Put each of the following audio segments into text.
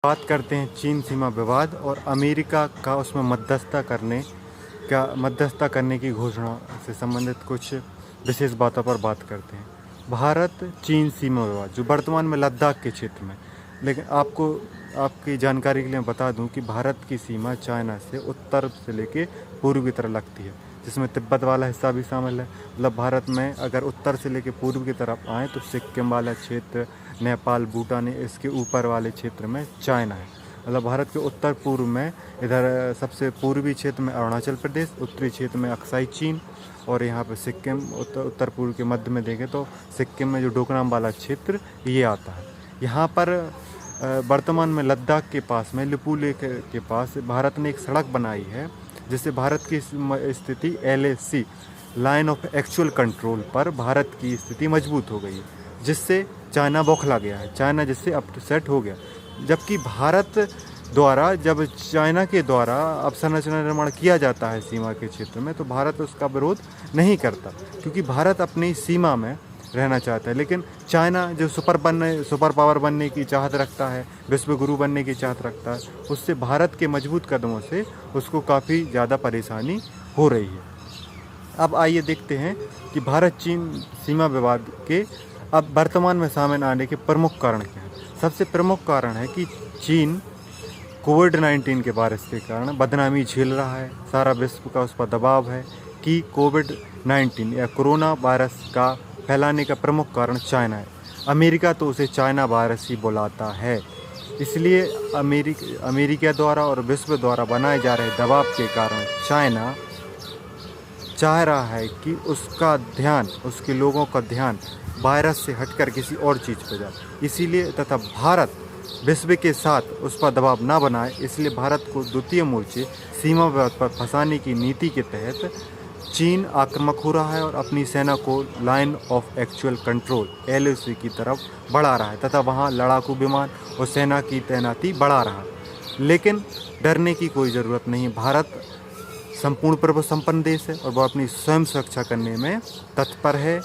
बात करते हैं चीन सीमा विवाद और अमेरिका का उसमें मध्यस्थता करने की घोषणा से संबंधित कुछ विशेष बातों पर बात करते हैं। भारत चीन सीमा विवाद जो वर्तमान में लद्दाख के क्षेत्र में, लेकिन आपकी जानकारी के लिए बता दूं कि भारत की सीमा चाइना से उत्तर से लेके पूर्व की तरफ लगती है, जिसमें तिब्बत वाला हिस्सा भी शामिल है। मतलब भारत में अगर उत्तर से लेके पूर्व की तरफ आए तो सिक्किम वाला क्षेत्र, नेपाल, भूटान, इसके ऊपर वाले क्षेत्र में चाइना है। मतलब भारत के उत्तर पूर्व में इधर सबसे पूर्वी क्षेत्र में अरुणाचल प्रदेश, उत्तरी क्षेत्र में अक्साई चीन और यहाँ पर सिक्किम। उत्तर पूर्व के मध्य में देखें तो सिक्किम में जो डोकलाम वाला क्षेत्र ये आता है। यहाँ पर वर्तमान में लद्दाख के पास में लिपू लेक के पास भारत ने एक सड़क बनाई है, जिससे भारत की स्थिति LAC line of actual control पर भारत की स्थिति मजबूत हो गई है, जिससे चाइना बौखला गया है, चाइना जिससे अपसेट हो गया। जबकि भारत द्वारा जब चाइना के द्वारा अवसंरचना निर्माण किया जाता है सीमा के क्षेत्र में, तो भारत उसका विरोध नहीं करता, क्योंकि भारत अपनी सीमा में रहना चाहता है। लेकिन चाइना जो सुपर पावर बनने की चाहत रखता है, विश्व गुरु बनने की चाहत रखता है, उससे भारत के मजबूत कदमों से उसको काफ़ी ज़्यादा परेशानी हो रही है। अब आइए देखते हैं कि भारत चीन सीमा विवाद के अब वर्तमान में सामने आने के प्रमुख कारण क्या हैं। सबसे प्रमुख कारण है कि चीन कोविड-19 के वायरस के कारण बदनामी झेल रहा है। सारा विश्व का उस पर दबाव है कि कोविड-19 या कोरोना वायरस का फैलाने का प्रमुख कारण चाइना है। अमेरिका तो उसे चाइना वायरस ही बुलाता है। इसलिए अमेरिका द्वारा और विश्व द्वारा बनाए जा रहे दबाव के कारण चाइना चाह रहा है कि उसका ध्यान, उसके लोगों का ध्यान वायरस से हटकर किसी और चीज़ पर जाए। इसीलिए तथा भारत विश्व के साथ उस पर दबाव ना बनाए, इसलिए भारत को द्वितीय मोर्चे सीमा विवाद पर फंसाने की नीति के तहत चीन आक्रामक हो रहा है और अपनी सेना को line of actual control LAC की तरफ बढ़ा रहा है तथा वहां लड़ाकू विमान और सेना की तैनाती बढ़ा रहा है। लेकिन डरने की कोई ज़रूरत नहीं। भारत संपूर्ण प्रभु संपन्न देश है और वह अपनी स्वयं सुरक्षा करने में तत्पर है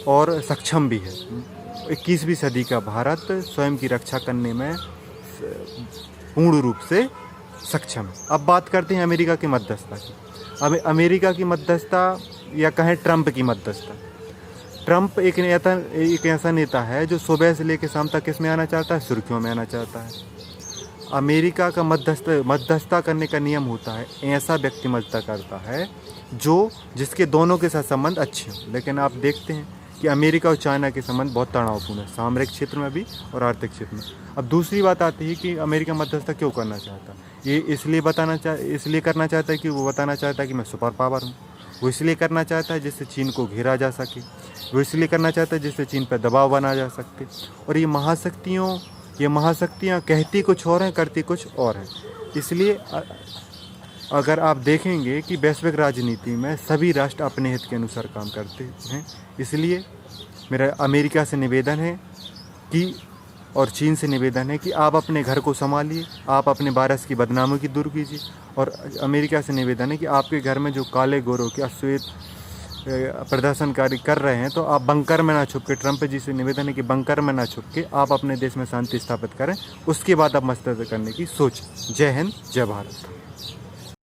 और सक्षम भी है। 21वीं सदी का भारत स्वयं की रक्षा करने में पूर्ण रूप से सक्षम है। अब बात करते हैं अमेरिका की मध्यस्थता की। अब अमेरिका की मध्यस्थता या कहें ट्रंप की मध्यस्थता। ट्रंप एक ऐसा नेता है जो सुबह से लेकर शाम तक किस में आना चाहता है? सुर्खियों में आना चाहता है। अमेरिका का मध्यस्थता करने का नियम होता है, ऐसा व्यक्ति मध्यस्थता करता है जिसके दोनों के साथ संबंध अच्छे हों। लेकिन आप देखते हैं कि अमेरिका और चाइना के संबंध बहुत तनावपूर्ण है, सामरिक क्षेत्र में भी और आर्थिक क्षेत्र में। अब दूसरी बात आती है कि अमेरिका मध्यस्थता क्यों करना चाहता है। ये इसलिए करना चाहता है कि वो बताना चाहता है कि मैं सुपर पावर हूँ। वो इसलिए करना चाहता है जिससे चीन को घेरा जा सके। वो इसलिए करना चाहता है जिससे चीन पर दबाव बनाया जा सके। और ये महाशक्तियाँ कहती कुछ और हैं, करती कुछ और हैं। इसलिए अगर आप देखेंगे कि वैश्विक राजनीति में सभी राष्ट्र अपने हित के अनुसार काम करते हैं। इसलिए मेरा अमेरिका से निवेदन है कि और चीन से निवेदन है कि आप अपने घर को संभालिए, आप अपने वायरस की बदनामी की दूर कीजिए। और अमेरिका से निवेदन है कि आपके घर में जो काले गोरों के अश्वेत प्रदर्शनकारी कर रहे हैं, तो आप बंकर में ना छुप के, ट्रंप जी से निवेदन है कि बंकर में ना छुप के आप अपने देश में शांति स्थापित करें, उसके बाद आप मध्यस्थता करने की सोच। जय हिंद, जय भारत।